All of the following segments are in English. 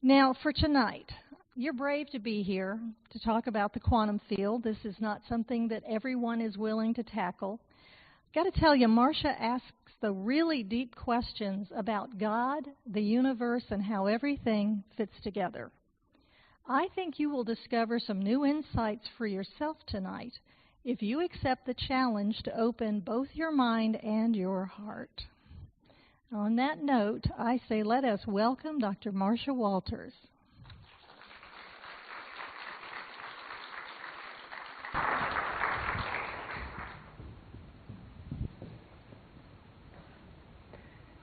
Now, for tonight, you're brave to be here to talk about the quantum field. This is not something that everyone is willing to tackle. Got to tell you, Marsha asks the really deep questions about God, the universe, and how everything fits together. I think you will discover some new insights for yourself tonight if you accept the challenge to open both your mind and your heart. On that note, I say let us welcome Dr. Marsha Walters.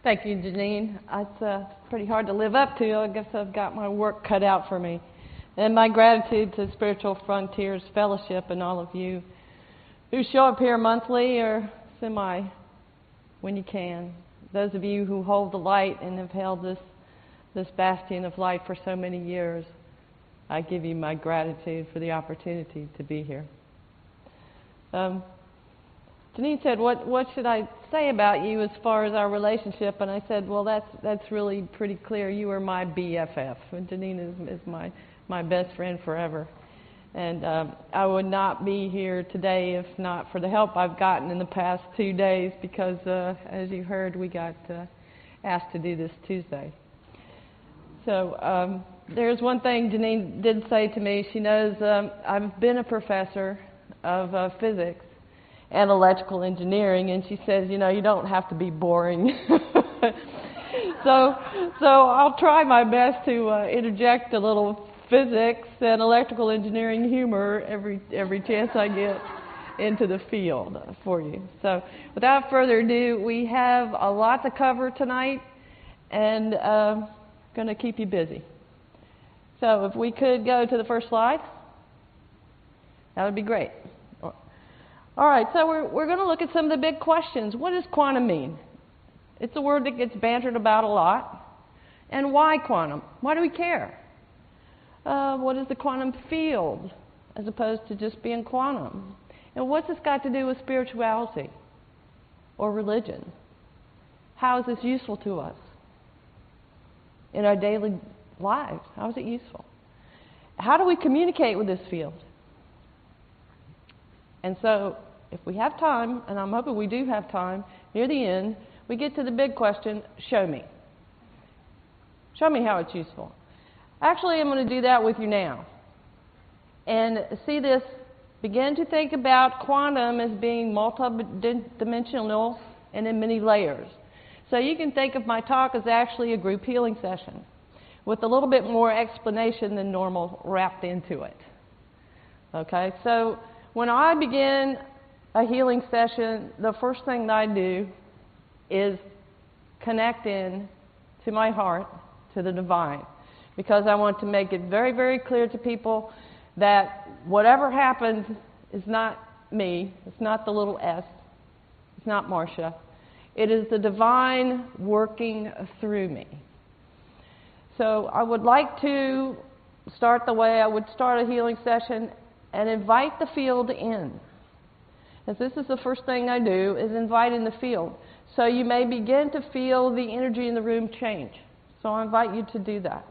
Thank you, Janine. It's pretty hard to live up to. I guess I've got my work cut out for me. And my gratitude to Spiritual Frontiers Fellowship and all of you who show up here monthly or semi when you can. Those of you who hold the light and have held this bastion of light for so many years, I give you my gratitude for the opportunity to be here. Janine said, what should I say about you as far as our relationship? And I said, well, that's really pretty clear. You are my BFF. And Janine is my best friend forever. And I would not be here today if not for the help I've gotten in the past 2 days because, as you heard, we got asked to do this Tuesday. So there's one thing Janine did say to me. She knows I've been a professor of physics and electrical engineering, and she says, you know, you don't have to be boring. So I'll try my best to interject a little physics and electrical engineering humor every chance I get into the field for you. So without further ado, we have a lot to cover tonight and going to keep you busy. So if we could go to the first slide, that would be great. All right, so we're going to look at some of the big questions. What does quantum mean? It's a word that gets bantered about a lot. And why quantum? Why do we care? What is the quantum field as opposed to just being quantum? And what's this got to do with spirituality or religion? How is this useful to us in our daily lives? How is it useful? How do we communicate with this field? And so if we have time, and I'm hoping we do have time, near the end, we get to the big question, show me. Show me how it's useful. Actually, I'm going to do that with you now. And see this, begin to think about quantum as being multidimensional and in many layers. So you can think of my talk as actually a group healing session with a little bit more explanation than normal wrapped into it. Okay, so when I begin a healing session, the first thing that I do is connect in to my heart, to the divine. Because I want to make it very, very clear to people that whatever happens is not me, it's not the little s, it's not Marsha. It is the divine working through me. So I would like to start the way I would start a healing session and invite the field in. As this is the first thing I do, is invite in the field. So you may begin to feel the energy in the room change. So I invite you to do that.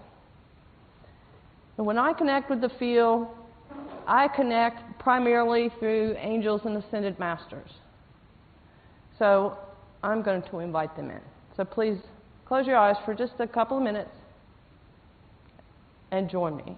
And when I connect with the field, I connect primarily through angels and ascended masters. So I'm going to invite them in. So please close your eyes for just a couple of minutes and join me.